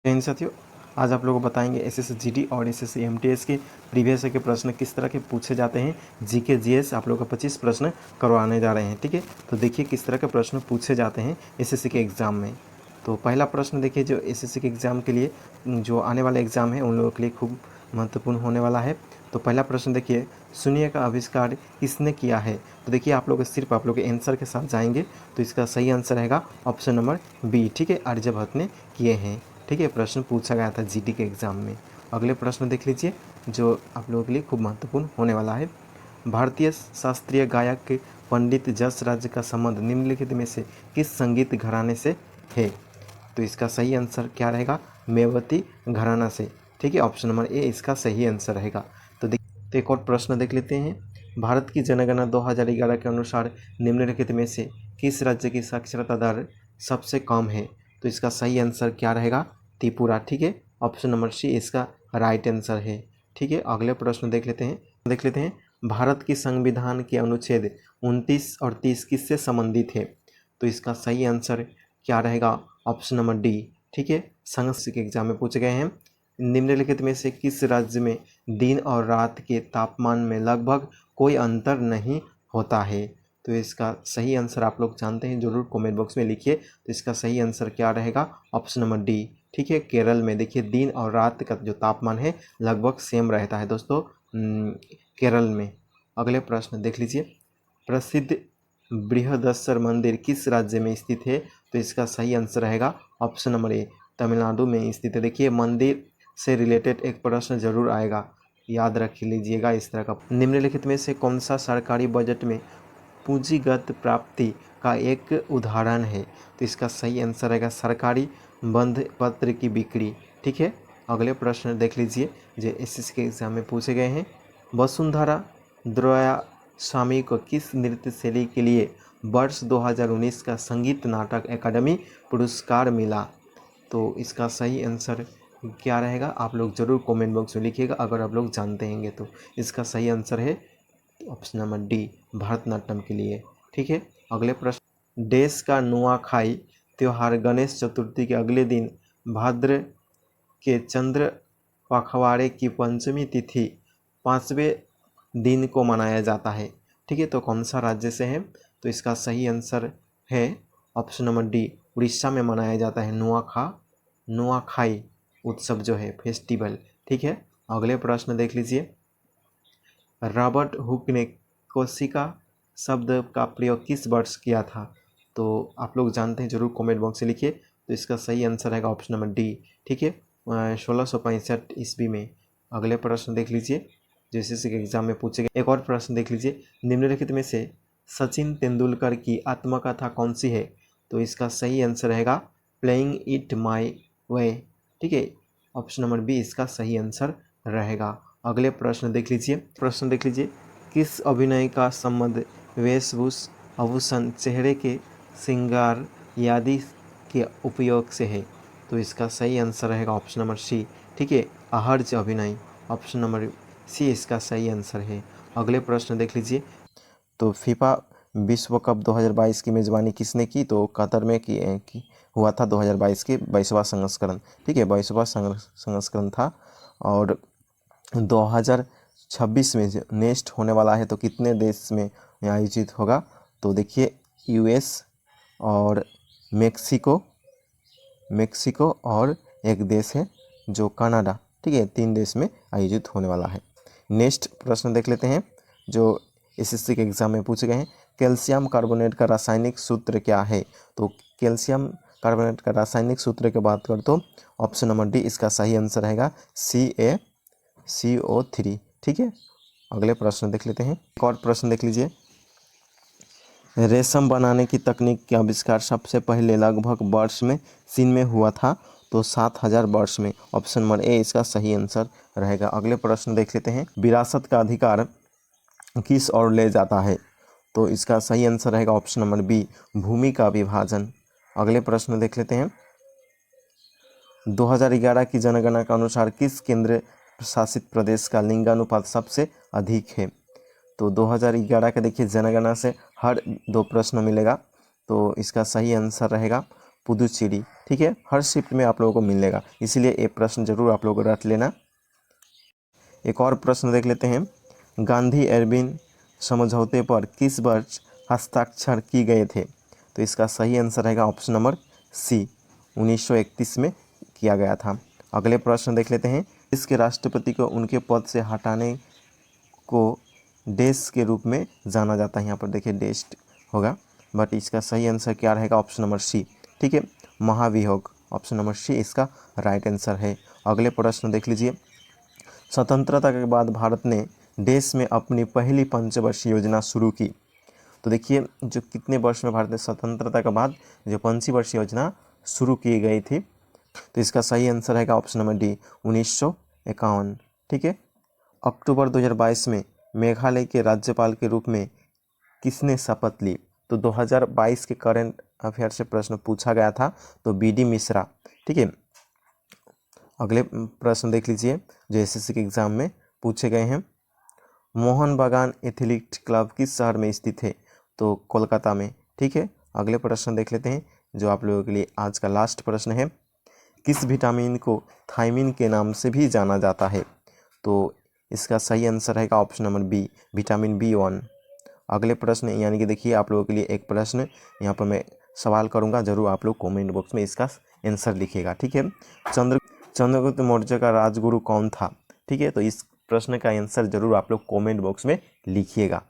इन साथियों, आज आप लोगों को बताएंगे एसएससी जीडी और एसएससी एमटीएस के प्रीवियस ईयर के प्रश्न किस तरह के पूछे जाते हैं। जीके जीएस आप लोगों को 25 प्रश्न करवाने जा रहे हैं। ठीक है, तो देखिए किस तरह के प्रश्न पूछे जाते हैं एसएससी के एग्ज़ाम में। तो पहला प्रश्न देखिए, जो एसएससी के एग्ज़ाम के लिए जो आने वाला एग्ज़ाम है उन लोगों के लिए खूब महत्वपूर्ण होने वाला है। तो पहला प्रश्न देखिए, शून्य का आविष्कार किसने किया है। तो देखिए आप लोग सिर्फ आप लोग आंसर के साथ जाएंगे तो इसका सही आंसर रहेगा ऑप्शन नंबर बी। ठीक है, आर्यभट्ट ने किए हैं। ठीक है, प्रश्न पूछा गया था जीडी के एग्ज़ाम में। अगले प्रश्न देख लीजिए जो आप लोगों के लिए खूब महत्वपूर्ण होने वाला है। भारतीय शास्त्रीय गायक के पंडित जसराज का संबंध निम्नलिखित में से किस संगीत घराने से है। तो इसका सही आंसर क्या रहेगा, मेवाती घराना से। ठीक है, ऑप्शन नंबर ए इसका सही आंसर रहेगा। तो एक और प्रश्न देख लेते हैं। भारत की जनगणना 2011 के अनुसार निम्नलिखित में से किस राज्य की साक्षरता दर सबसे कम है। तो इसका सही आंसर क्या रहेगा, त्रिपुरा। ठीक है, ऑप्शन नंबर सी इसका राइट आंसर है। ठीक है, अगले प्रश्न देख लेते हैं। भारत की संविधान के अनुच्छेद 29 और 30 किससे संबंधित है। तो इसका सही आंसर क्या रहेगा, ऑप्शन नंबर डी। ठीक है, संघर्ष के एग्जाम में पूछे गए हैं। निम्नलिखित में से किस राज्य में दिन और रात के तापमान में लगभग कोई अंतर नहीं होता है। तो इसका सही आंसर आप लोग जानते हैं, जरूर कमेंट बॉक्स में लिखिए। तो इसका सही आंसर क्या रहेगा, ऑप्शन नंबर डी। ठीक है, केरल में देखिए दिन और रात का जो तापमान है लगभग सेम रहता है दोस्तों, केरल में। अगले प्रश्न देख लीजिए, प्रसिद्ध बृहदस्वर मंदिर किस राज्य में स्थित है। तो इसका सही आंसर रहेगा ऑप्शन नंबर ए, तमिलनाडु में स्थित है। देखिए मंदिर से रिलेटेड एक प्रश्न जरूर आएगा, याद रख लीजिएगा इस तरह का। निम्नलिखित में से कौन सा सरकारी बजट में पूंजीगत प्राप्ति का एक उदाहरण है। तो इसका सही आंसर रहेगा सरकारी बंध पत्र की बिक्री। ठीक है, अगले प्रश्न देख लीजिए जो एसएससी के एग्जाम में पूछे गए हैं। वसुंधरा द्वयास्वामी को किस नृत्य शैली के लिए वर्ष 2019 का संगीत नाटक अकादमी पुरस्कार मिला। तो इसका सही आंसर क्या रहेगा, आप लोग जरूर कमेंट बॉक्स में लिखिएगा अगर आप लोग जानते हैं तो। इसका सही आंसर है ऑप्शन नंबर डी, भरतनाट्यम के लिए। ठीक है, अगले प्रश्न, देश का नुआखाई त्यौहार गणेश चतुर्थी के अगले दिन भाद्र के चंद्र पखवाड़े की पंचमी तिथि 5वें दिन को मनाया जाता है। ठीक है, तो कौन सा राज्य से है। तो इसका सही आंसर है ऑप्शन नंबर डी, उड़ीसा में मनाया जाता है नुआखाई उत्सव जो है, फेस्टिवल। ठीक है, अगले प्रश्न देख लीजिए, रॉबर्ट हुक ने कोशिका शब्द का प्रयोग किस वर्ष किया था। तो आप लोग जानते हैं, जरूर कमेंट बॉक्स में लिखिए। तो इसका सही आंसर रहेगा ऑप्शन नंबर डी। ठीक है, 1665 ईस्वी में। अगले प्रश्न देख लीजिए जो एसएससी के एग्जाम में पूछे गए। एक और प्रश्न देख लीजिए, निम्नलिखित में से सचिन तेंदुलकर की आत्मकथा कौन सी है। तो इसका सही आंसर रहेगा प्लेइंग इट माई वे। ठीक है, ऑप्शन नंबर बी इसका सही आंसर रहेगा। अगले प्रश्न देख लीजिए, किस अभिनय का संबंध वेशभूषा आभूषण चेहरे के श्रृंगार आदि के उपयोग से है। तो इसका सही आंसर रहेगा ऑप्शन नंबर सी। ठीक है, आहर्ज अभिनय, ऑप्शन नंबर सी इसका सही आंसर है। अगले प्रश्न देख लीजिए, तो फीफा विश्व कप 2022 की मेज़बानी किसने की। तो कतर में की हुआ था 2022 के 22वां संस्करण। ठीक है, 22वां संस्करण था और 2026 में नेक्स्ट होने वाला है। तो कितने देश में आयोजित होगा। तो देखिए यूएस और मेक्सिको और एक देश है जो कनाडा। ठीक है, 3 देश में आयोजित होने वाला है। नेक्स्ट प्रश्न देख लेते हैं जो एसएससी के एग्जाम में पूछे गए हैं। कैल्शियम कार्बोनेट का रासायनिक सूत्र क्या है। तो कैल्शियम कार्बोनेट का रासायनिक सूत्र की बात करें तो ऑप्शन नंबर डी इसका सही आंसर रहेगा CaCO3। ठीक है, अगले प्रश्न देख लेते हैं। एक और प्रश्न देख लीजिए, रेशम बनाने की तकनीक का आविष्कार सबसे पहले लगभग वर्ष में चीन में हुआ था। तो 7000 वर्ष में, ऑप्शन नंबर ए इसका सही आंसर रहेगा। अगले प्रश्न देख लेते हैं, विरासत का अधिकार किस ओर ले जाता है। तो इसका सही आंसर रहेगा ऑप्शन नंबर बी, भूमि का विभाजन। अगले प्रश्न देख लेते हैं, 2011 की जनगणना के अनुसार किस केंद्र शासित प्रदेश का लिंगानुपात सबसे अधिक है। तो 2011 के देखिए जनगणना से हर 2 प्रश्न मिलेगा। तो इसका सही आंसर रहेगा पुदुचेरी, ठीक है। हर शिफ्ट में आप लोगों को मिलेगा, इसीलिए ये प्रश्न जरूर आप लोगों को रट लेना। एक और प्रश्न देख लेते हैं, गांधी एर्विन समझौते पर किस वर्ष हस्ताक्षर किए गए थे? तो इसका सही आंसर रहेगा ऑप्शन नंबर सी, 1931 में किया गया था। अगले प्रश्न देख लेते हैं, इसके राष्ट्रपति को उनके पद से हटाने को देश के रूप में जाना जाता है। यहाँ पर देखिए डेस्ट होगा, बट इसका सही आंसर क्या रहेगा? ऑप्शन नंबर सी, ठीक है, महाभियोग। ऑप्शन नंबर सी इसका राइट आंसर है। अगले प्रश्न देख लीजिए, स्वतंत्रता के बाद भारत ने देश में अपनी पहली पंचवर्षीय योजना शुरू की। तो देखिए जो कितने वर्ष में भारत ने स्वतंत्रता के बाद जो पंचवर्षीय योजना शुरू की गई थी, तो इसका सही आंसर रहेगा ऑप्शन नंबर डी, 1951, ठीक है। अक्टूबर 2022 में मेघालय के राज्यपाल के रूप में किसने शपथ ली? तो 2022 के करंट अफेयर से प्रश्न पूछा गया था, तो बी.डी. मिश्रा, ठीक है। अगले प्रश्न देख लीजिए जो एसएससी के एग्जाम में पूछे गए हैं, मोहन बागान एथलीट क्लब किस शहर में स्थित है? तो कोलकाता में, ठीक है। अगले प्रश्न देख लेते हैं जो आप लोगों के लिए आज का लास्ट प्रश्न है, किस विटामिन को थायमिन के नाम से भी जाना जाता है? तो इसका सही आंसर रहेगा option number B, vitamin B1। अगले प्रश्न यानी कि देखिए आप लोगों के लिए एक प्रश्न यहाँ पर मैं सवाल करूँगा, जरूर आप लोग कमेंट बॉक्स में इसका आंसर लिखिएगा, ठीक है। चंद्रगुप्त मौर्य का राजगुरु कौन था? ठीक है, तो इस प्रश्न का आंसर जरूर आप लोग कमेंट बॉक्स में लिखिएगा।